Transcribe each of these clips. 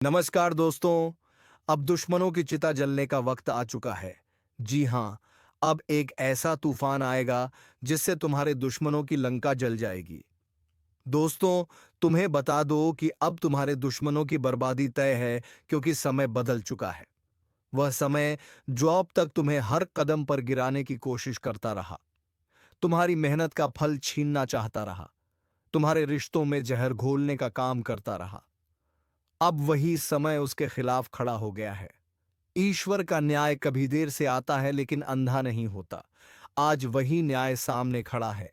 नमस्कार दोस्तों। अब दुश्मनों की चिता जलने का वक्त आ चुका है। जी हाँ, अब एक ऐसा तूफान आएगा जिससे तुम्हारे दुश्मनों की लंका जल जाएगी। दोस्तों, तुम्हें बता दो कि अब तुम्हारे दुश्मनों की बर्बादी तय है, क्योंकि समय बदल चुका है। वह समय जो अब तक तुम्हें हर कदम पर गिराने की कोशिश करता रहा, तुम्हारी मेहनत का फल छीनना चाहता रहा, तुम्हारे रिश्तों में जहर घोलने का काम करता रहा, अब वही समय उसके खिलाफ खड़ा हो गया है। ईश्वर का न्याय कभी देर से आता है, लेकिन अंधा नहीं होता। आज वही न्याय सामने खड़ा है।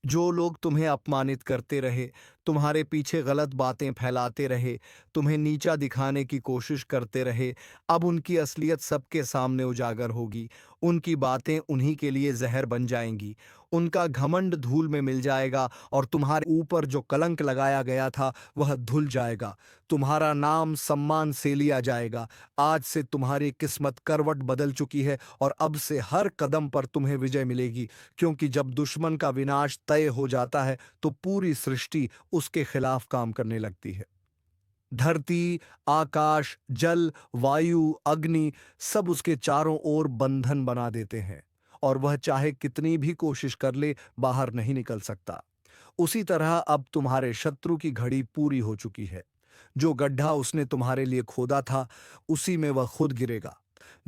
जो लोग तुम्हें अपमानित करते रहे, तुम्हारे पीछे गलत बातें फैलाते रहे, तुम्हें नीचा दिखाने की कोशिश करते रहे, अब उनकी असलियत सबके सामने उजागर होगी। उनकी बातें उन्हीं के लिए जहर बन जाएंगी। उनका घमंड धूल में मिल जाएगा और तुम्हारे ऊपर जो कलंक लगाया गया था वह धुल जाएगा। तुम्हारा नाम सम्मान से लिया जाएगा। आज से तुम्हारी किस्मत करवट बदल चुकी है और अब से हर कदम पर तुम्हें विजय मिलेगी, क्योंकि जब दुश्मन का विनाश तय हो जाता है तो पूरी सृष्टि उसके खिलाफ काम करने लगती है। धरती, आकाश, जल, वायु, अग्नि सब उसके चारों ओर बंधन बना देते हैं और वह चाहे कितनी भी कोशिश कर ले, बाहर नहीं निकल सकता। उसी तरह अब तुम्हारे शत्रु की घड़ी पूरी हो चुकी है। जो गड्ढा उसने तुम्हारे लिए खोदा था, उसी में वह खुद गिरेगा।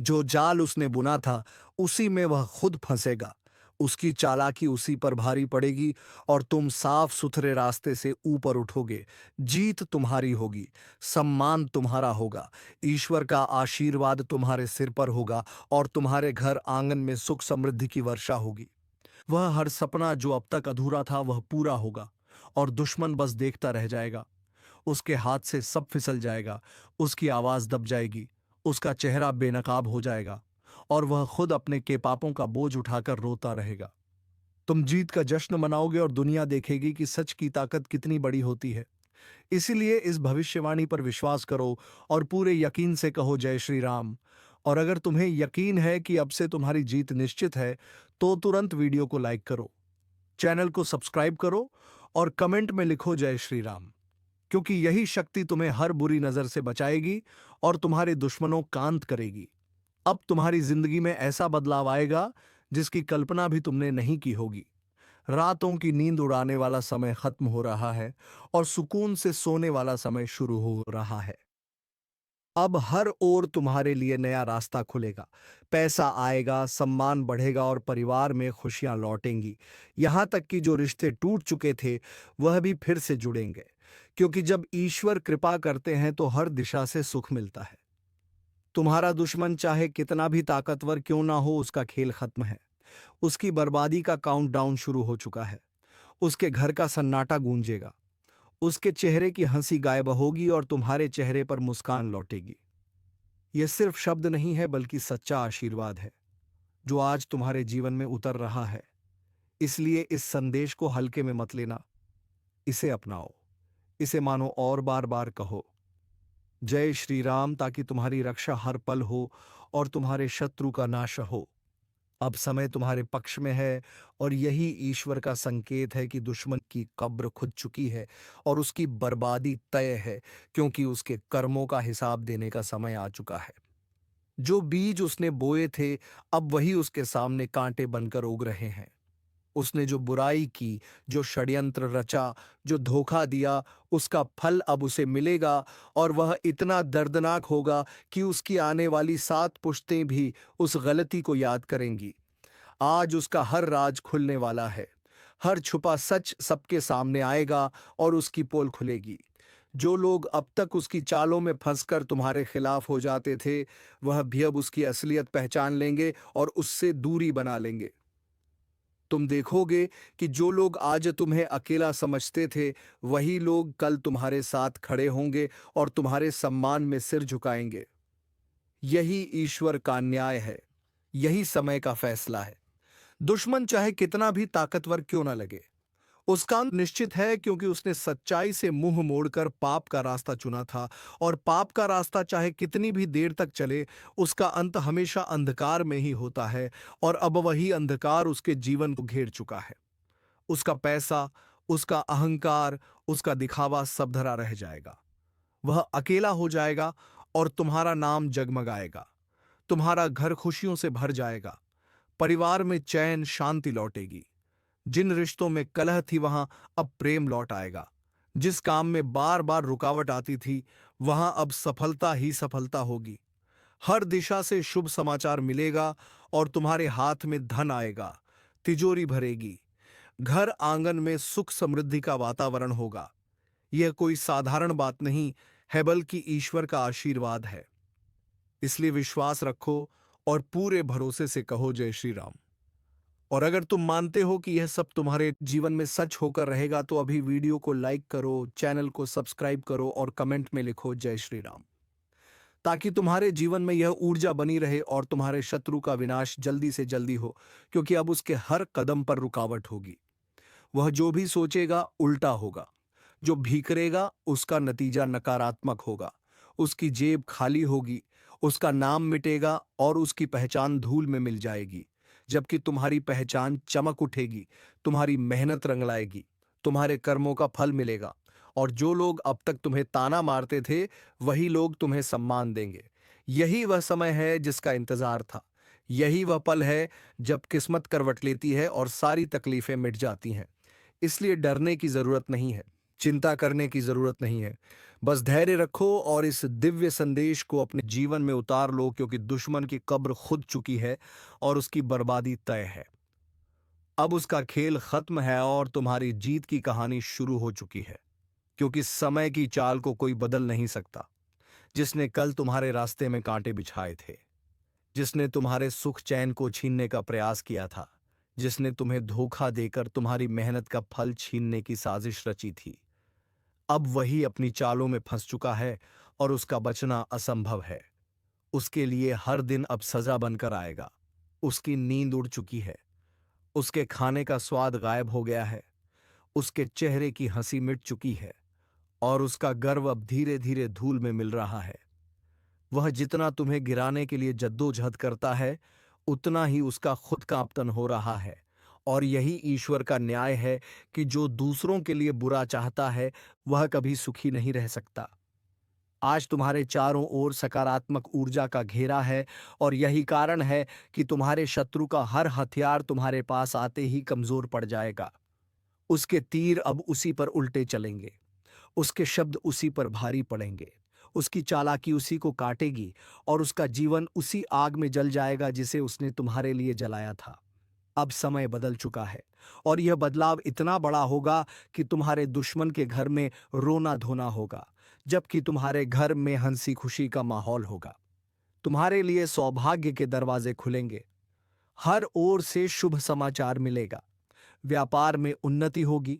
जो जाल उसने बुना था, उसी में वह खुद फंसेगा। उसकी चालाकी उसी पर भारी पड़ेगी और तुम साफ सुथरे रास्ते से ऊपर उठोगे। जीत तुम्हारी होगी, सम्मान तुम्हारा होगा, ईश्वर का आशीर्वाद तुम्हारे सिर पर होगा और तुम्हारे घर आंगन में सुख समृद्धि की वर्षा होगी। वह हर सपना जो अब तक अधूरा था वह पूरा होगा और दुश्मन बस देखता रह जाएगा। उसके हाथ से सब फिसल जाएगा, उसकी आवाज दब जाएगी, उसका चेहरा बेनकाब हो जाएगा और वह खुद अपने के पापों का बोझ उठाकर रोता रहेगा। तुम जीत का जश्न मनाओगे और दुनिया देखेगी कि सच की ताकत कितनी बड़ी होती है। इसीलिए इस भविष्यवाणी पर विश्वास करो और पूरे यकीन से कहो जय श्री राम। और अगर तुम्हें यकीन है कि अब से तुम्हारी जीत निश्चित है, तो तुरंत वीडियो को लाइक करो, चैनल को सब्सक्राइब करो और कमेंट में लिखो जय श्री राम, क्योंकि यही शक्ति तुम्हें हर बुरी नजर से बचाएगी और तुम्हारे दुश्मनों कांत करेगी। अब तुम्हारी जिंदगी में ऐसा बदलाव आएगा जिसकी कल्पना भी तुमने नहीं की होगी। रातों की नींद उड़ाने वाला समय खत्म हो रहा है और सुकून से सोने वाला समय शुरू हो रहा है। अब हर ओर तुम्हारे लिए नया रास्ता खुलेगा। पैसा आएगा, सम्मान बढ़ेगा और परिवार में खुशियां लौटेंगी। यहां तक कि जो रिश्ते टूट चुके थे वह भी फिर से जुड़ेंगे, क्योंकि जब ईश्वर कृपा करते हैं तो हर दिशा से सुख मिलता है। तुम्हारा दुश्मन चाहे कितना भी ताकतवर क्यों ना हो, उसका खेल खत्म है। उसकी बर्बादी का काउंटडाउन शुरू हो चुका है। उसके घर का सन्नाटा गूंजेगा, उसके चेहरे की हंसी गायब होगी और तुम्हारे चेहरे पर मुस्कान लौटेगी। यह सिर्फ शब्द नहीं है, बल्कि सच्चा आशीर्वाद है जो आज तुम्हारे जीवन में उतर रहा है। इसलिए इस संदेश को हल्के में मत लेना, इसे अपनाओ, इसे मानो और बार बार कहो जय श्री राम, ताकि तुम्हारी रक्षा हर पल हो और तुम्हारे शत्रु का नाश हो। अब समय तुम्हारे पक्ष में है और यही ईश्वर का संकेत है कि दुश्मन की कब्र खुद चुकी है और उसकी बर्बादी तय है, क्योंकि उसके कर्मों का हिसाब देने का समय आ चुका है। जो बीज उसने बोए थे, अब वही उसके सामने कांटे बनकर उग रहे हैं। उसने जो बुराई की, जो षड्यंत्र रचा, जो धोखा दिया, उसका फल अब उसे मिलेगा और वह इतना दर्दनाक होगा कि उसकी आने वाली 7 पुश्तें भी उस गलती को याद करेंगी। आज उसका हर राज खुलने वाला है। हर छुपा सच सबके सामने आएगा और उसकी पोल खुलेगी। जो लोग अब तक उसकी चालों में फंसकर तुम्हारे खिलाफ हो जाते थे, वह भी अब उसकी असलियत पहचान लेंगे और उससे दूरी बना लेंगे। तुम देखोगे कि जो लोग आज तुम्हें अकेला समझते थे, वही लोग कल तुम्हारे साथ खड़े होंगे और तुम्हारे सम्मान में सिर झुकाएंगे। यही ईश्वर का न्याय है, यही समय का फैसला है। दुश्मन चाहे कितना भी ताकतवर क्यों ना लगे, उसका अंत निश्चित है, क्योंकि उसने सच्चाई से मुंह मोड़कर पाप का रास्ता चुना था और पाप का रास्ता चाहे कितनी भी देर तक चले, उसका अंत हमेशा अंधकार में ही होता है और अब वही अंधकार उसके जीवन को घेर चुका है। उसका पैसा, उसका अहंकार, उसका दिखावा सब धरा रह जाएगा। वह अकेला हो जाएगा और तुम्हारा नाम जगमगाएगा। तुम्हारा घर खुशियों से भर जाएगा। परिवार में चैन शांति लौटेगी। जिन रिश्तों में कलह थी वहां अब प्रेम लौट आएगा। जिस काम में बार बार रुकावट आती थी वहां अब सफलता ही सफलता होगी। हर दिशा से शुभ समाचार मिलेगा और तुम्हारे हाथ में धन आएगा। तिजोरी भरेगी। घर आंगन में सुख समृद्धि का वातावरण होगा। यह कोई साधारण बात नहीं है बल्कि ईश्वर का आशीर्वाद है। इसलिए विश्वास रखो और पूरे भरोसे से कहो जय श्री राम। और अगर तुम मानते हो कि यह सब तुम्हारे जीवन में सच होकर रहेगा तो अभी वीडियो को लाइक करो, चैनल को सब्सक्राइब करो और कमेंट में लिखो जय श्री राम, ताकि तुम्हारे जीवन में यह ऊर्जा बनी रहे और तुम्हारे शत्रु का विनाश जल्दी से जल्दी हो, क्योंकि अब उसके हर कदम पर रुकावट होगी। वह जो भी सोचेगा उल्टा होगा। जो भी करेगा उसका नतीजा नकारात्मक होगा। उसकी जेब खाली होगी, उसका नाम मिटेगा और उसकी पहचान धूल में मिल जाएगी। जबकि तुम्हारी पहचान चमक उठेगी, तुम्हारी मेहनत रंग लाएगी, तुम्हारे कर्मों का फल मिलेगा। और जो लोग अब तक तुम्हें ताना मारते थे वही लोग तुम्हें सम्मान देंगे। यही वह समय है जिसका इंतजार था। यही वह पल है जब किस्मत करवट लेती है और सारी तकलीफें मिट जाती हैं। इसलिए डरने की जरूरत नहीं है, चिंता करने की जरूरत नहीं है। बस धैर्य रखो और इस दिव्य संदेश को अपने जीवन में उतार लो, क्योंकि दुश्मन की कब्र खुद चुकी है और उसकी बर्बादी तय है। अब उसका खेल खत्म है और तुम्हारी जीत की कहानी शुरू हो चुकी है, क्योंकि समय की चाल को कोई बदल नहीं सकता। जिसने कल तुम्हारे रास्ते में कांटे बिछाए थे, जिसने तुम्हारे सुख चैन को छीनने का प्रयास किया था, जिसने तुम्हें धोखा देकर तुम्हारी मेहनत का फल छीनने की साजिश रची थी, अब वही अपनी चालों में फंस चुका है और उसका बचना असंभव है। उसके लिए हर दिन अब सजा बनकर आएगा। उसकी नींद उड़ चुकी है। उसके खाने का स्वाद गायब हो गया है। उसके चेहरे की हंसी मिट चुकी है और उसका गर्व अब धीरे धीरे धूल में मिल रहा है। वह जितना तुम्हें गिराने के लिए जद्दोजहद करता है उतना ही उसका खुद का अपतन हो रहा है। और यही ईश्वर का न्याय है कि जो दूसरों के लिए बुरा चाहता है वह कभी सुखी नहीं रह सकता। आज तुम्हारे चारों ओर सकारात्मक ऊर्जा का घेरा है और यही कारण है कि तुम्हारे शत्रु का हर हथियार तुम्हारे पास आते ही कमजोर पड़ जाएगा। उसके तीर अब उसी पर उल्टे चलेंगे। उसके शब्द उसी पर भारी पड़ेंगे। उसकी चालाकी उसी को काटेगी और उसका जीवन उसी आग में जल जाएगा जिसे उसने तुम्हारे लिए जलाया था। अब समय बदल चुका है और यह बदलाव इतना बड़ा होगा कि तुम्हारे दुश्मन के घर में रोना धोना होगा, जबकि तुम्हारे घर में हंसी खुशी का माहौल होगा। तुम्हारे लिए सौभाग्य के दरवाजे खुलेंगे। हर ओर से शुभ समाचार मिलेगा। व्यापार में उन्नति होगी।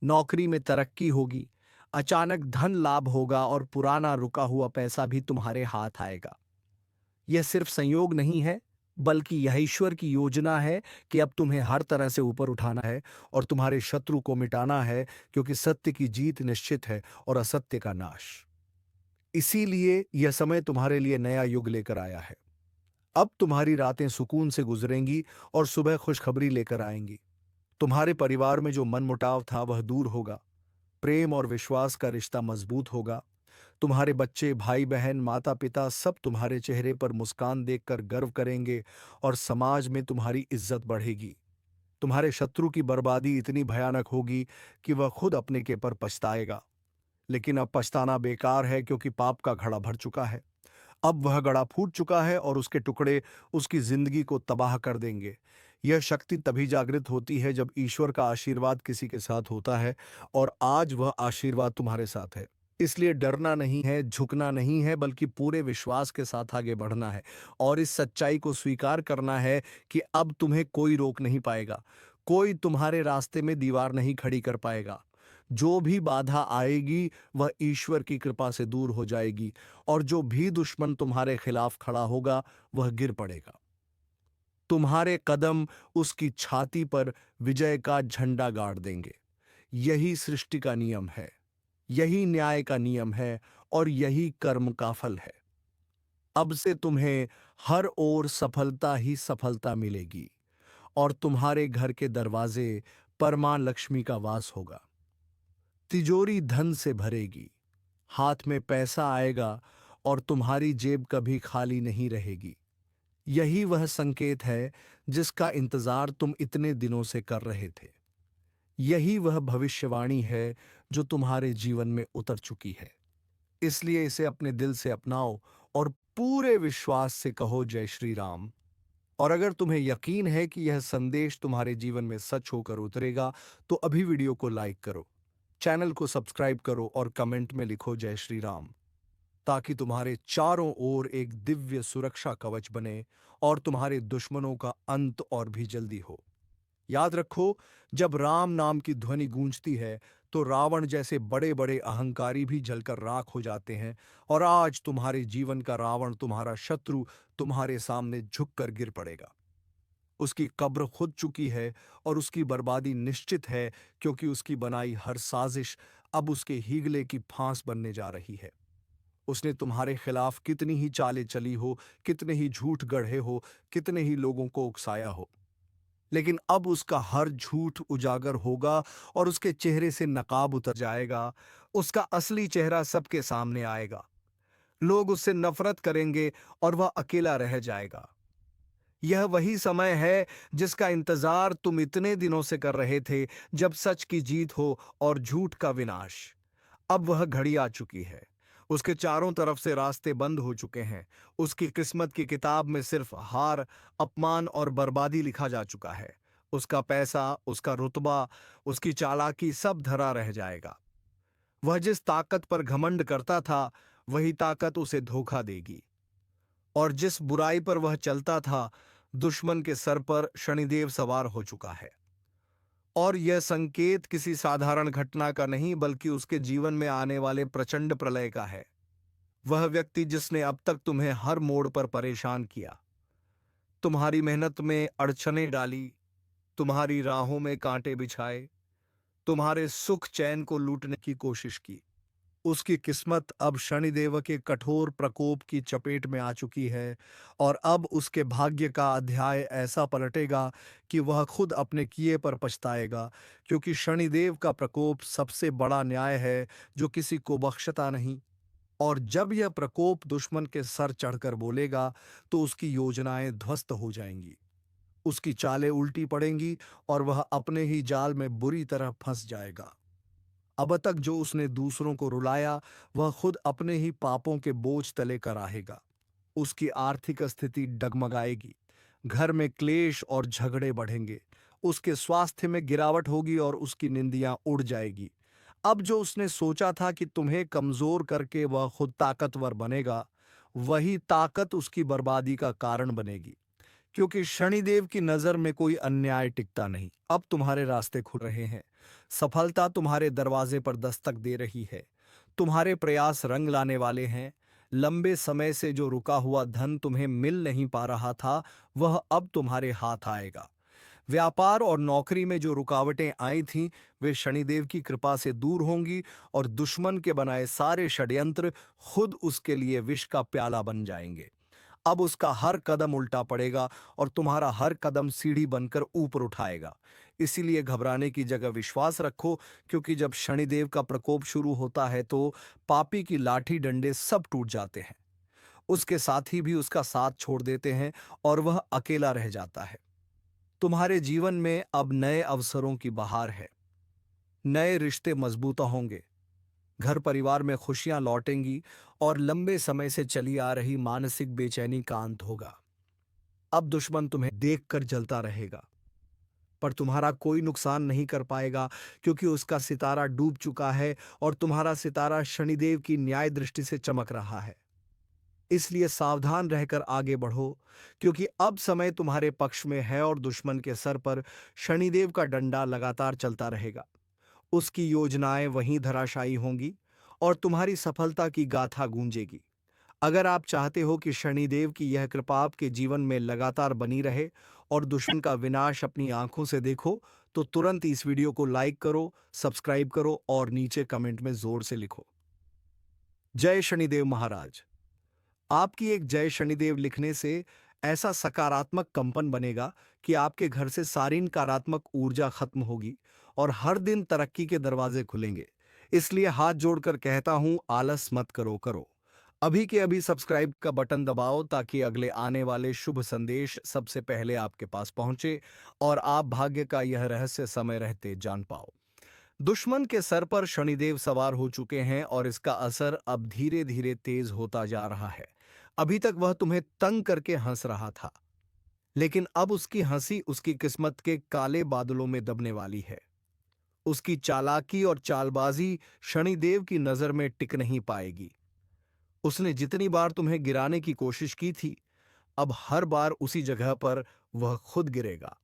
नौकरी में तरक्की होगी। अचानक धन लाभ होगा और पुराना रुका हुआ पैसा भी तुम्हारे हाथ आएगा। यह सिर्फ संयोग नहीं है, बल्कि यह ईश्वर की योजना है कि अब तुम्हें हर तरह से ऊपर उठाना है और तुम्हारे शत्रु को मिटाना है, क्योंकि सत्य की जीत निश्चित है और असत्य का नाश। इसीलिए यह समय तुम्हारे लिए नया युग लेकर आया है। अब तुम्हारी रातें सुकून से गुजरेंगी और सुबह खुशखबरी लेकर आएंगी। तुम्हारे परिवार में जो मनमुटाव था वह दूर होगा। प्रेम और विश्वास का रिश्ता मजबूत होगा। तुम्हारे बच्चे, भाई बहन, माता पिता सब तुम्हारे चेहरे पर मुस्कान देखकर गर्व करेंगे और समाज में तुम्हारी इज्जत बढ़ेगी। तुम्हारे शत्रु की बर्बादी इतनी भयानक होगी कि वह खुद अपने के पर पछताएगा। लेकिन अब पछताना बेकार है, क्योंकि पाप का घड़ा भर चुका है। अब वह घड़ा फूट चुका है और उसके टुकड़े उसकी जिंदगी को तबाह कर देंगे। यह शक्ति तभी जागृत होती है जब ईश्वर का आशीर्वाद किसी के साथ होता है, और आज वह आशीर्वाद तुम्हारे साथ है। इसलिए डरना नहीं है, झुकना नहीं है, बल्कि पूरे विश्वास के साथ आगे बढ़ना है और इस सच्चाई को स्वीकार करना है कि अब तुम्हें कोई रोक नहीं पाएगा। कोई तुम्हारे रास्ते में दीवार नहीं खड़ी कर पाएगा। जो भी बाधा आएगी वह ईश्वर की कृपा से दूर हो जाएगी और जो भी दुश्मन तुम्हारे खिलाफ खड़ा होगा वह गिर पड़ेगा। तुम्हारे कदम उसकी छाती पर विजय का झंडा गाड़ देंगे। यही सृष्टि का नियम है, यही न्याय का नियम है और यही कर्म का फल है। अब से तुम्हें हर ओर सफलता ही सफलता मिलेगी और तुम्हारे घर के दरवाजे पर मां लक्ष्मी का वास होगा। तिजोरी धन से भरेगी। हाथ में पैसा आएगा और तुम्हारी जेब कभी खाली नहीं रहेगी। यही वह संकेत है जिसका इंतजार तुम इतने दिनों से कर रहे थे। यही वह भविष्यवाणी है जो तुम्हारे जीवन में उतर चुकी है। इसलिए इसे अपने दिल से अपनाओ और पूरे विश्वास से कहो जय श्री राम। और अगर तुम्हें यकीन है कि यह संदेश तुम्हारे जीवन में सच होकर उतरेगा, तो अभी वीडियो को लाइक करो, चैनल को सब्सक्राइब करो और कमेंट में लिखो जय श्री राम, ताकि तुम्हारे चारों ओर एक दिव्य सुरक्षा कवच बने और तुम्हारे दुश्मनों का अंत और भी जल्दी हो। याद रखो, जब राम नाम की ध्वनि गूंजती है तो रावण जैसे बड़े बड़े अहंकारी भी जलकर राख हो जाते हैं। और आज तुम्हारे जीवन का रावण, तुम्हारा शत्रु, तुम्हारे सामने झुककर गिर पड़ेगा। उसकी कब्र खुद चुकी है और उसकी बर्बादी निश्चित है, क्योंकि उसकी बनाई हर साजिश अब उसके हीगले की फांस बनने जा रही है। उसने तुम्हारे खिलाफ कितनी ही चालें चली हो, कितने ही झूठ गढ़े हो, कितने ही लोगों को उकसाया हो, लेकिन अब उसका हर झूठ उजागर होगा और उसके चेहरे से नकाब उतर जाएगा। उसका असली चेहरा सबके सामने आएगा। लोग उससे नफरत करेंगे और वह अकेला रह जाएगा। यह वही समय है जिसका इंतजार तुम इतने दिनों से कर रहे थे, जब सच की जीत हो और झूठ का विनाश। अब वह घड़ी आ चुकी है। उसके चारों तरफ से रास्ते बंद हो चुके हैं। उसकी किस्मत की किताब में सिर्फ हार, अपमान और बर्बादी लिखा जा चुका है। उसका पैसा, उसका रुतबा, उसकी चालाकी सब धरा रह जाएगा। वह जिस ताकत पर घमंड करता था, वही ताकत उसे धोखा देगी। और जिस बुराई पर वह चलता था, दुश्मन के सर पर शनिदेव सवार हो चुका है। और यह संकेत किसी साधारण घटना का नहीं, बल्कि उसके जीवन में आने वाले प्रचंड प्रलय का है। वह व्यक्ति जिसने अब तक तुम्हें हर मोड़ पर परेशान किया, तुम्हारी मेहनत में अड़चनें डाली, तुम्हारी राहों में कांटे बिछाए, तुम्हारे सुख चैन को लूटने की कोशिश की, उसकी किस्मत अब शनिदेव के कठोर प्रकोप की चपेट में आ चुकी है। और अब उसके भाग्य का अध्याय ऐसा पलटेगा कि वह खुद अपने किए पर पछताएगा, क्योंकि शनिदेव का प्रकोप सबसे बड़ा न्याय है जो किसी को बख्शता नहीं। और जब यह प्रकोप दुश्मन के सर चढ़कर बोलेगा, तो उसकी योजनाएं ध्वस्त हो जाएंगी, उसकी चालें उल्टी पड़ेंगी और वह अपने ही जाल में बुरी तरह फंस जाएगा। अब तक जो उसने दूसरों को रुलाया, वह खुद अपने ही पापों के बोझ तले कराहेगा। उसकी आर्थिक स्थिति डगमगाएगी, घर में क्लेश और झगड़े बढ़ेंगे, उसके स्वास्थ्य में गिरावट होगी और उसकी निंदियां उड़ जाएगी। अब जो उसने सोचा था कि तुम्हें कमजोर करके वह खुद ताकतवर बनेगा, वही ताकत उसकी बर्बादी का कारण बनेगी। क्योंकि शनिदेव की नजर में कोई अन्याय टिकता नहीं। अब तुम्हारे रास्ते खुल रहे हैं, सफलता तुम्हारे दरवाजे पर दस्तक दे रही है, तुम्हारे प्रयास रंग लाने वाले हैं। लंबे समय से जो रुका हुआ धन तुम्हें मिल नहीं पा रहा था, वह अब तुम्हारे हाथ आएगा। व्यापार और नौकरी में जो रुकावटें आई थीं, वे शनिदेव की कृपा से दूर होंगी और दुश्मन के बनाए सारे षड्यंत्र खुद उसके लिए विष का प्याला बन जाएंगे। अब उसका हर कदम उल्टा पड़ेगा और तुम्हारा हर कदम सीढ़ी बनकर ऊपर उठाएगा। इसीलिए घबराने की जगह विश्वास रखो, क्योंकि जब शनिदेव का प्रकोप शुरू होता है तो पापी की लाठी डंडे सब टूट जाते हैं, उसके साथी भी उसका साथ छोड़ देते हैं और वह अकेला रह जाता है। तुम्हारे जीवन में अब नए अवसरों की बहार है, नए रिश्ते मजबूत होंगे, घर परिवार में खुशियां लौटेंगी और लंबे समय से चली आ रही मानसिक बेचैनी का अंत होगा। अब दुश्मन तुम्हें देखकर जलता रहेगा, पर तुम्हारा कोई नुकसान नहीं कर पाएगा, क्योंकि उसका सितारा डूब चुका है और तुम्हारा सितारा शनिदेव की न्याय दृष्टि से चमक रहा है। इसलिए सावधान रहकर आगे बढ़ो, क्योंकि अब समय तुम्हारे पक्ष में है और दुश्मन के सर पर शनिदेव का डंडा लगातार चलता रहेगा। उसकी योजनाएं वहीं धराशायी होंगी और तुम्हारी सफलता की गाथा गूंजेगी। अगर आप चाहते हो कि शनिदेव की यह कृपा आपके जीवन में लगातार बनी रहे और दुश्मन का विनाश अपनी आंखों से देखो, तो तुरंत इस वीडियो को लाइक करो, सब्सक्राइब करो और नीचे कमेंट में जोर से लिखो जय शनिदेव महाराज। आपकी एक जय शनिदेव लिखने से ऐसा सकारात्मक कंपन बनेगा कि आपके घर से सारी नकारात्मक ऊर्जा खत्म होगी और हर दिन तरक्की के दरवाजे खुलेंगे। इसलिए हाथ जोड़कर कहता हूं, आलस मत करो, करो। अभी के अभी सब्सक्राइब का बटन दबाओ ताकि अगले आने वाले शुभ संदेश सबसे पहले आपके पास पहुंचे और आप भाग्य का यह रहस्य समय रहते जान पाओ। दुश्मन के सर पर शनिदेव सवार हो चुके हैं और इसका असर अब धीरे धीरे तेज होता जा रहा है। अभी तक वह तुम्हें तंग करके हंस रहा था, लेकिन अब उसकी हंसी उसकी किस्मत के काले बादलों में दबने वाली है। उसकी चालाकी और चालबाजी शनिदेव की नजर में टिक नहीं पाएगी। उसने जितनी बार तुम्हें गिराने की कोशिश की थी, अब हर बार उसी जगह पर वह खुद गिरेगा।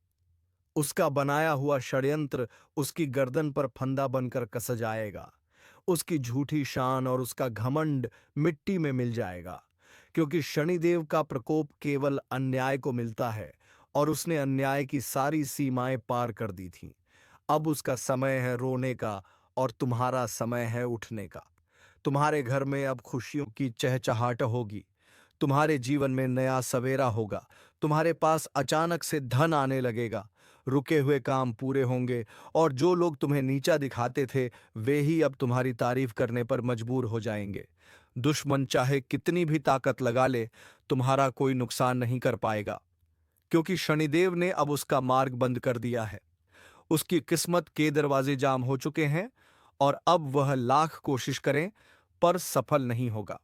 उसका बनाया हुआ षड्यंत्र उसकी गर्दन पर फंदा बनकर कस जाएगा। उसकी झूठी शान और उसका घमंड मिट्टी में मिल जाएगा, क्योंकि शनिदेव का प्रकोप केवल अन्याय को मिलता है और उसने अन्याय की सारी सीमाएं पार कर दी थीं। अब उसका समय है रोने का और तुम्हारा समय है उठने का। तुम्हारे घर में अब खुशियों की चहचहाट होगी। तुम्हारे जीवन में नया सवेरा होगा। तुम्हारे पास अचानक से धन आने लगेगा। रुके हुए काम पूरे होंगे और जो लोग तुम्हें नीचा दिखाते थे वे ही अब तुम्हारी तारीफ करने पर मजबूर हो जाएंगे। दुश्मन चाहे कितनी भी ताकत लगा ले, तुम्हारा कोई नुकसान नहीं कर पाएगा, क्योंकि शनिदेव ने अब उसका मार्ग बंद कर दिया है। उसकी किस्मत के दरवाजे जाम हो चुके हैं और अब वह लाख कोशिश करें पर सफल नहीं होगा।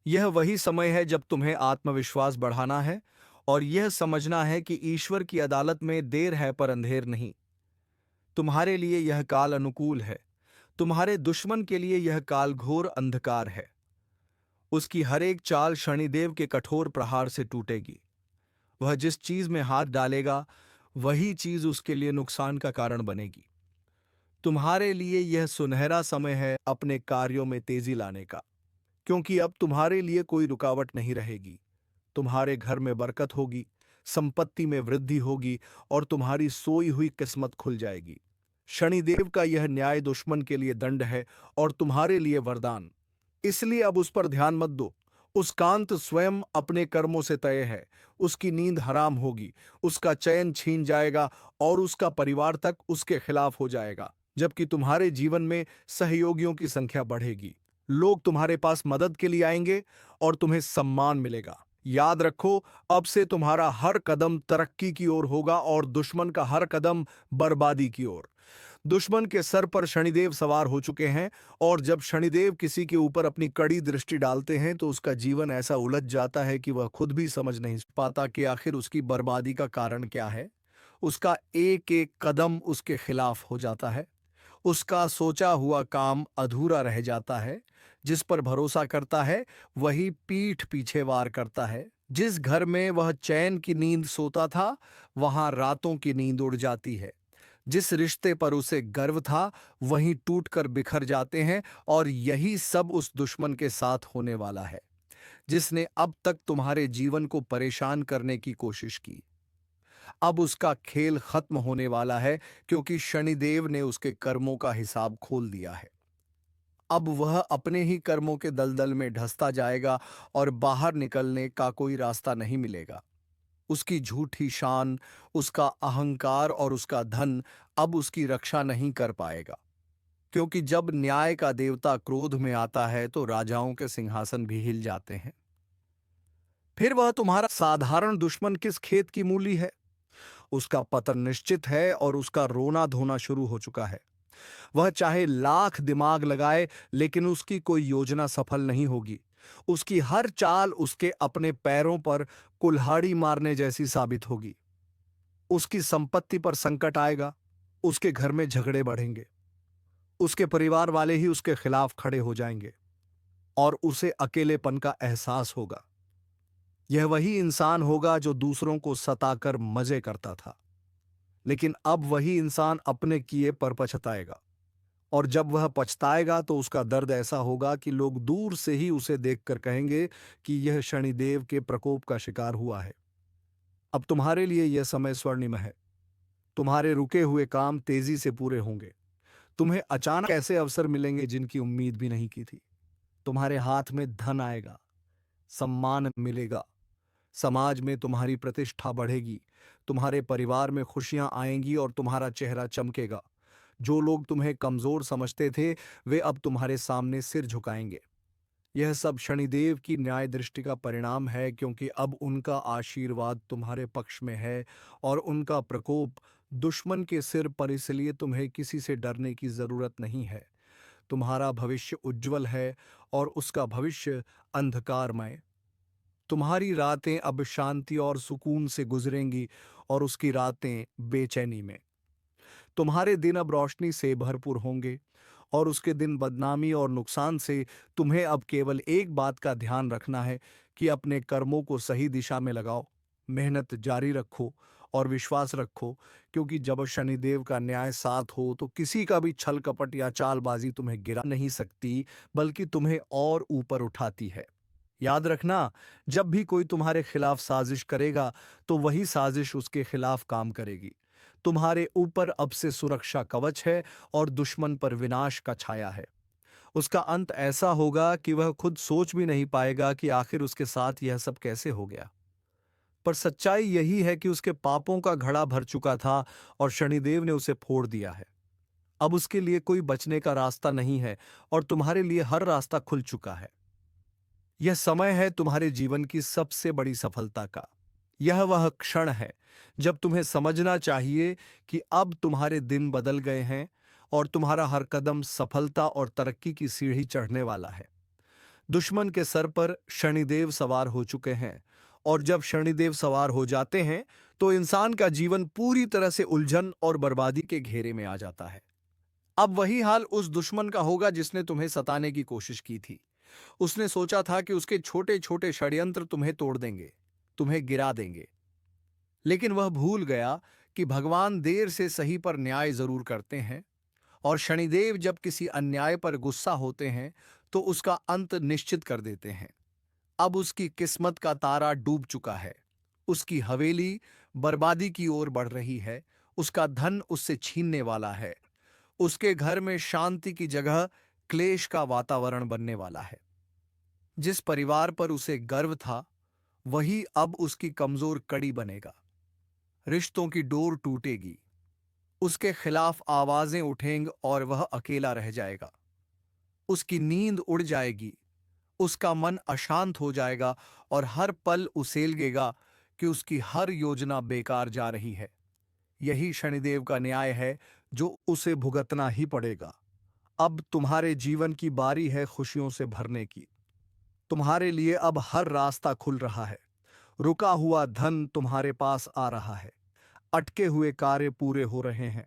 यह वही समय है जब तुम्हें आत्मविश्वास बढ़ाना है और यह समझना है कि ईश्वर की अदालत में देर है पर अंधेर नहीं। तुम्हारे लिए यह काल अनुकूल है, तुम्हारे दुश्मन के लिए यह काल घोर अंधकार है। उसकी हर एक चाल शनिदेव के कठोर प्रहार से टूटेगी। वह जिस चीज में हाथ डालेगा वही चीज उसके लिए नुकसान का कारण बनेगी। तुम्हारे लिए यह सुनहरा समय है अपने कार्यों में तेजी लाने का, क्योंकि अब तुम्हारे लिए कोई रुकावट नहीं रहेगी। तुम्हारे घर में बरकत होगी, संपत्ति में वृद्धि होगी और तुम्हारी सोई हुई किस्मत खुल जाएगी। शनिदेव का यह न्याय दुश्मन के लिए दंड है और तुम्हारे लिए वरदान। इसलिए अब उस पर ध्यान मत दो। उसकांत स्वयं अपने कर्मों से तय है। उसकी नींद हराम होगी, उसका चयन छीन जाएगा और उसका परिवार तक उसके खिलाफ हो जाएगा, जबकि तुम्हारे जीवन में सहयोगियों की संख्या बढ़ेगी। लोग तुम्हारे पास मदद के लिए आएंगे और तुम्हें सम्मान मिलेगा। याद रखो, अब से तुम्हारा हर कदम तरक्की की ओर होगा और दुश्मन का हर कदम बर्बादी की ओर। दुश्मन के सर पर शनिदेव सवार हो चुके हैं और जब शनिदेव किसी के ऊपर अपनी कड़ी दृष्टि डालते हैं तो उसका जीवन ऐसा उलझ जाता है कि वह खुद भी समझ नहीं पाता कि आखिर उसकी बर्बादी का कारण क्या है। उसका एक एक कदम उसके खिलाफ हो जाता है। उसका सोचा हुआ काम अधूरा रह जाता है। जिस पर भरोसा करता है वही पीठ पीछे वार करता है। जिस घर में वह चैन की नींद सोता था वहां रातों की नींद उड़ जाती है। जिस रिश्ते पर उसे गर्व था वहीं टूटकर बिखर जाते हैं और यही सब उस दुश्मन के साथ होने वाला है जिसने अब तक तुम्हारे जीवन को परेशान करने की कोशिश की। अब उसका खेल खत्म होने वाला है, क्योंकि शनिदेव ने उसके कर्मों का हिसाब खोल दिया है। अब वह अपने ही कर्मों के दलदल में ढसता जाएगा और बाहर निकलने का कोई रास्ता नहीं मिलेगा। उसकी झूठी शान, उसका अहंकार और उसका धन अब उसकी रक्षा नहीं कर पाएगा, क्योंकि जब न्याय का देवता क्रोध में आता है तो राजाओं के सिंहासन भी हिल जाते हैं। फिर वह तुम्हारा साधारण दुश्मन किस खेत की मूली है। उसका पतन निश्चित है और उसका रोना धोना शुरू हो चुका है। वह चाहे लाख दिमाग लगाए लेकिन उसकी कोई योजना सफल नहीं होगी। उसकी हर चाल उसके अपने पैरों पर कुल्हाड़ी मारने जैसी साबित होगी। उसकी संपत्ति पर संकट आएगा, उसके घर में झगड़े बढ़ेंगे, उसके परिवार वाले ही उसके खिलाफ खड़े हो जाएंगे और उसे अकेलेपन का एहसास होगा। यह वही इंसान होगा जो दूसरों को सताकर मजे करता था, लेकिन अब वही इंसान अपने किए पर पछताएगा और जब वह पछताएगा तो उसका दर्द ऐसा होगा कि लोग दूर से ही उसे देखकर कहेंगे कि यह शनिदेव के प्रकोप का शिकार हुआ है। अब तुम्हारे लिए यह समय स्वर्णिम है। तुम्हारे रुके हुए काम तेजी से पूरे होंगे। तुम्हें अचानक ऐसे अवसर मिलेंगे जिनकी उम्मीद भी नहीं की थी। तुम्हारे हाथ में धन आएगा, सम्मान मिलेगा, समाज में तुम्हारी प्रतिष्ठा बढ़ेगी, तुम्हारे परिवार में खुशियां आएंगी और तुम्हारा चेहरा चमकेगा। जो लोग तुम्हें कमजोर समझते थे वे अब तुम्हारे सामने सिर झुकाएंगे। यह सब शनिदेव की न्याय दृष्टि का परिणाम है, क्योंकि अब उनका आशीर्वाद तुम्हारे पक्ष में है और उनका प्रकोप दुश्मन के सिर पर, इसलिए तुम्हें किसी से डरने की जरूरत नहीं है। तुम्हारा भविष्य उज्जवल है और उसका भविष्य अंधकारमय। तुम्हारी रातें अब शांति और सुकून से गुजरेंगी और उसकी रातें बेचैनी में। तुम्हारे दिन अब रोशनी से भरपूर होंगे और उसके दिन बदनामी और नुकसान से। तुम्हें अब केवल एक बात का ध्यान रखना है कि अपने कर्मों को सही दिशा में लगाओ, मेहनत जारी रखो और विश्वास रखो, क्योंकि जब शनिदेव का न्याय साथ हो तो किसी का भी छल कपट या चालबाजी तुम्हें गिरा नहीं सकती, बल्कि तुम्हें और ऊपर उठाती है। याद रखना, जब भी कोई तुम्हारे खिलाफ साजिश करेगा तो वही साजिश उसके खिलाफ काम करेगी। तुम्हारे ऊपर अब से सुरक्षा कवच है और दुश्मन पर विनाश का छाया है। उसका अंत ऐसा होगा कि वह खुद सोच भी नहीं पाएगा कि आखिर उसके साथ यह सब कैसे हो गया। पर सच्चाई यही है कि उसके पापों का घड़ा भर चुका था और शनिदेव ने उसे फोड़ दिया है। अब उसके लिए कोई बचने का रास्ता नहीं है और तुम्हारे लिए हर रास्ता खुल चुका है। यह समय है तुम्हारे जीवन की सबसे बड़ी सफलता का। यह वह क्षण है जब तुम्हें समझना चाहिए कि अब तुम्हारे दिन बदल गए हैं और तुम्हारा हर कदम सफलता और तरक्की की सीढ़ी चढ़ने वाला है। दुश्मन के सर पर शनिदेव सवार हो चुके हैं और जब शनिदेव सवार हो जाते हैं तो इंसान का जीवन पूरी तरह से उलझन और बर्बादी के घेरे में आ जाता है। अब वही हाल उस दुश्मन का होगा जिसने तुम्हें सताने की कोशिश की थी। उसने सोचा था कि उसके छोटे छोटे षड्यंत्र तुम्हें तोड़ देंगे, तुम्हें गिरा देंगे। लेकिन वह भूल गया कि भगवान देर से सही पर न्याय जरूर करते हैं और शनिदेव जब किसी अन्याय पर गुस्सा होते हैं तो उसका अंत निश्चित कर देते हैं। अब उसकी किस्मत का तारा डूब चुका है। उसकी हवेली बर्बादी की ओर बढ़ रही है। उसका धन उससे छीनने वाला है। उसके घर में शांति की जगह क्लेश का वातावरण बनने वाला है। जिस परिवार पर उसे गर्व था वही अब उसकी कमजोर कड़ी बनेगा। रिश्तों की डोर टूटेगी, उसके खिलाफ आवाजें उठेंगी और वह अकेला रह जाएगा। उसकी नींद उड़ जाएगी, उसका मन अशांत हो जाएगा और हर पल उसेलगेगा कि उसकी हर योजना बेकार जा रही है। यही शनिदेव का न्याय है जो उसे भुगतना ही पड़ेगा। अब तुम्हारे जीवन की बारी है खुशियों से भरने की। तुम्हारे लिए अब हर रास्ता खुल रहा है। रुका हुआ धन तुम्हारे पास आ रहा है। अटके हुए कार्य पूरे हो रहे हैं।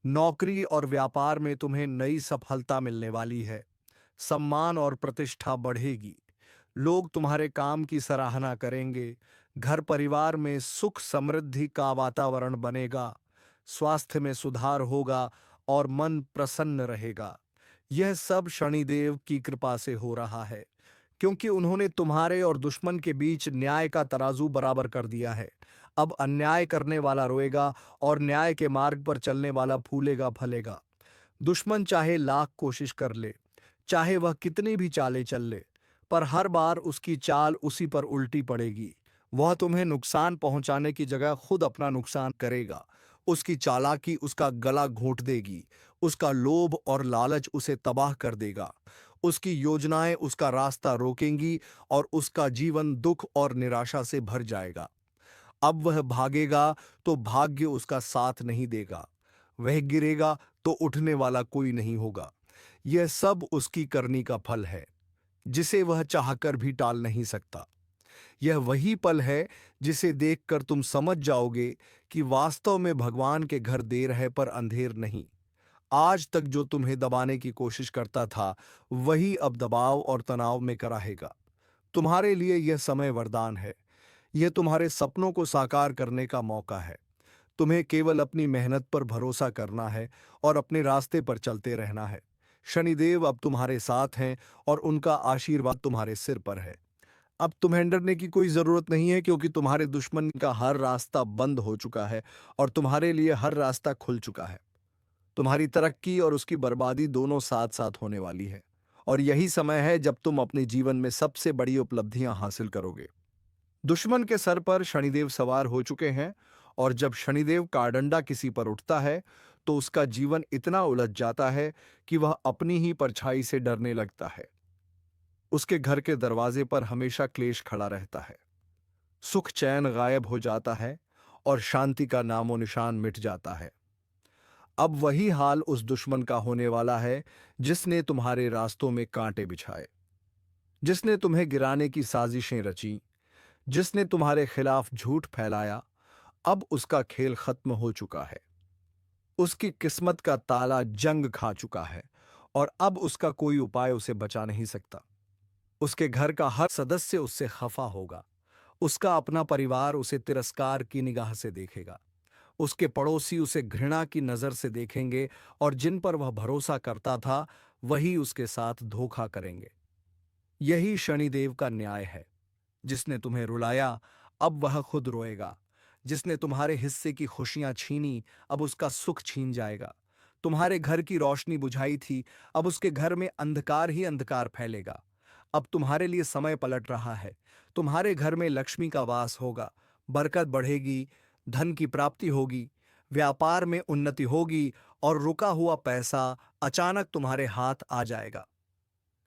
नौकरी और व्यापार में तुम्हें नई सफलता मिलने वाली है। सम्मान और प्रतिष्ठा बढ़ेगी। लोग तुम्हारे काम की सराहना करेंगे। घर परिवार में सुख समृद्धि का वातावरण बनेगा। स्वास्थ्य में सुधार होगा और मन प्रसन्न रहेगा। यह सब शनिदेव की कृपा से हो रहा है, क्योंकि उन्होंने तुम्हारे और दुश्मन के बीच न्याय का तराजू बराबर कर दिया है। अब अन्याय करने वाला रोएगा और न्याय के मार्ग पर चलने वाला फूलेगा फलेगा। दुश्मन चाहे लाख कोशिश कर ले, चाहे वह कितनी भी चालें चल ले, पर हर बार उसकी चाल उसी पर उल्टी पड़ेगी। वह तुम्हें नुकसान पहुंचाने की जगह खुद अपना नुकसान करेगा। उसकी चालाकी उसका गला घोंट देगी। उसका लोभ और लालच उसे तबाह कर देगा। उसकी योजनाएं उसका रास्ता रोकेंगी और उसका जीवन दुख और निराशा से भर जाएगा। अब वह भागेगा तो भाग्य उसका साथ नहीं देगा। वह गिरेगा तो उठने वाला कोई नहीं होगा। यह सब उसकी करनी का फल है, जिसे वह चाहकर भी टाल नहीं सकता। यह वही पल है जिसे देखकर तुम समझ जाओगे कि वास्तव में भगवान के घर देर है पर अंधेर नहीं। आज तक जो तुम्हें दबाने की कोशिश करता था वही अब दबाव और तनाव में कराहेगा। तुम्हारे लिए यह समय वरदान है। यह तुम्हारे सपनों को साकार करने का मौका है। तुम्हें केवल अपनी मेहनत पर भरोसा करना है और अपने रास्ते पर चलते रहना है। शनिदेव अब तुम्हारे साथ हैं और उनका आशीर्वाद तुम्हारे सिर पर है। अब तुम्हें डरने की कोई जरूरत नहीं है, क्योंकि तुम्हारे दुश्मन का हर रास्ता बंद हो चुका है और तुम्हारे लिए हर रास्ता खुल चुका है। तुम्हारी तरक्की और उसकी बर्बादी दोनों साथ साथ होने वाली है और यही समय है जब तुम अपने जीवन में सबसे बड़ी उपलब्धियां हासिल करोगे। दुश्मन के सर पर शनिदेव सवार हो चुके हैं और जब शनिदेव का डंडा किसी पर उठता है तो उसका जीवन इतना उलझ जाता है कि वह अपनी ही परछाई से डरने लगता है। उसके घर के दरवाजे पर हमेशा क्लेश खड़ा रहता है। सुख चैन गायब हो जाता है और शांति का नामो निशान मिट जाता है। अब वही हाल उस दुश्मन का होने वाला है जिसने तुम्हारे रास्तों में कांटे बिछाए, जिसने तुम्हें गिराने की साजिशें रची, जिसने तुम्हारे खिलाफ झूठ फैलाया। अब उसका खेल खत्म हो चुका है। उसकी किस्मत का ताला जंग खा चुका है और अब उसका कोई उपाय उसे बचा नहीं सकता। उसके घर का हर सदस्य उससे खफा होगा। उसका अपना परिवार उसे तिरस्कार की निगाह से देखेगा। उसके पड़ोसी उसे घृणा की नजर से देखेंगे और जिन पर वह भरोसा करता था वही उसके साथ धोखा करेंगे। यही शनिदेव का न्याय है। जिसने तुम्हें रुलाया अब वह खुद रोएगा। जिसने तुम्हारे हिस्से की खुशियां छीनी अब उसका सुख छीन जाएगा। तुम्हारे घर की रोशनी बुझाई थी, अब उसके घर में अंधकार ही अंधकार फैलेगा। अब तुम्हारे लिए समय पलट रहा है। तुम्हारे घर में लक्ष्मी का वास होगा, बरकत बढ़ेगी, धन की प्राप्ति होगी, व्यापार में उन्नति होगी और रुका हुआ पैसा अचानक तुम्हारे हाथ आ जाएगा।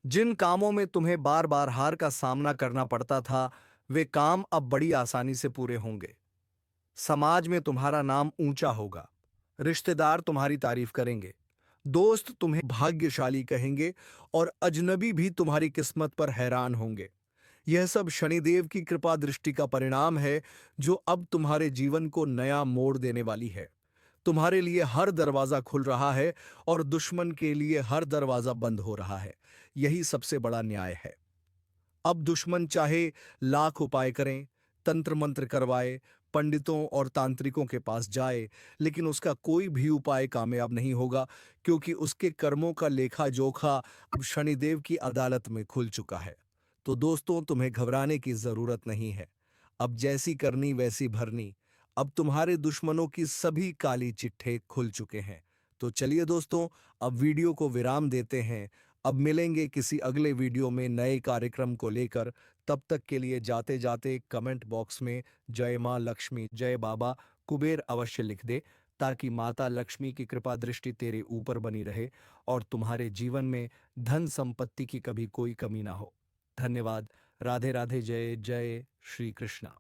जिन कामों में तुम्हें बार बार हार का सामना करना पड़ता था, वे काम अब बड़ी आसानी से पूरे होंगे। समाज में तुम्हारा नाम ऊंचा होगा। रिश्तेदार तुम्हारी तारीफ करेंगे। दोस्त तुम्हें भाग्यशाली कहेंगे और अजनबी भी तुम्हारी किस्मत पर हैरान होंगे। यह सब शनिदेव की कृपा दृष्टि का परिणाम है जो अब तुम्हारे जीवन को नया मोड़ देने वाली है। तुम्हारे लिए हर दरवाजा खुल रहा है और दुश्मन के लिए हर दरवाजा बंद हो रहा है। यही सबसे बड़ा न्याय है। अब दुश्मन चाहे लाख उपाय करें, तंत्र मंत्र करवाए, पंडितों और तांत्रिकों के पास जाए, लेकिन उसका कोई भी उपाय कामयाब नहीं होगा, क्योंकि उसके कर्मों का लेखा जोखा अब शनिदेव की अदालत में खुल चुका है। तो दोस्तों, तुम्हें घबराने की जरूरत नहीं है। अब जैसी करनी वैसी भरनी। अब तुम्हारे दुश्मनों की सभी काली चिट्ठे खुल चुके हैं। तो चलिए दोस्तों, अब वीडियो को विराम देते हैं। अब मिलेंगे किसी अगले वीडियो में नए कार्यक्रम को लेकर। तब तक के लिए जाते जाते कमेंट बॉक्स में जय मां लक्ष्मी, जय बाबा कुबेर अवश्य लिख दे, ताकि माता लक्ष्मी की कृपा दृष्टि तेरे ऊपर बनी रहे और तुम्हारे जीवन में धन संपत्ति की कभी कोई कमी ना हो। धन्यवाद। राधे राधे। जय जय श्री कृष्णा।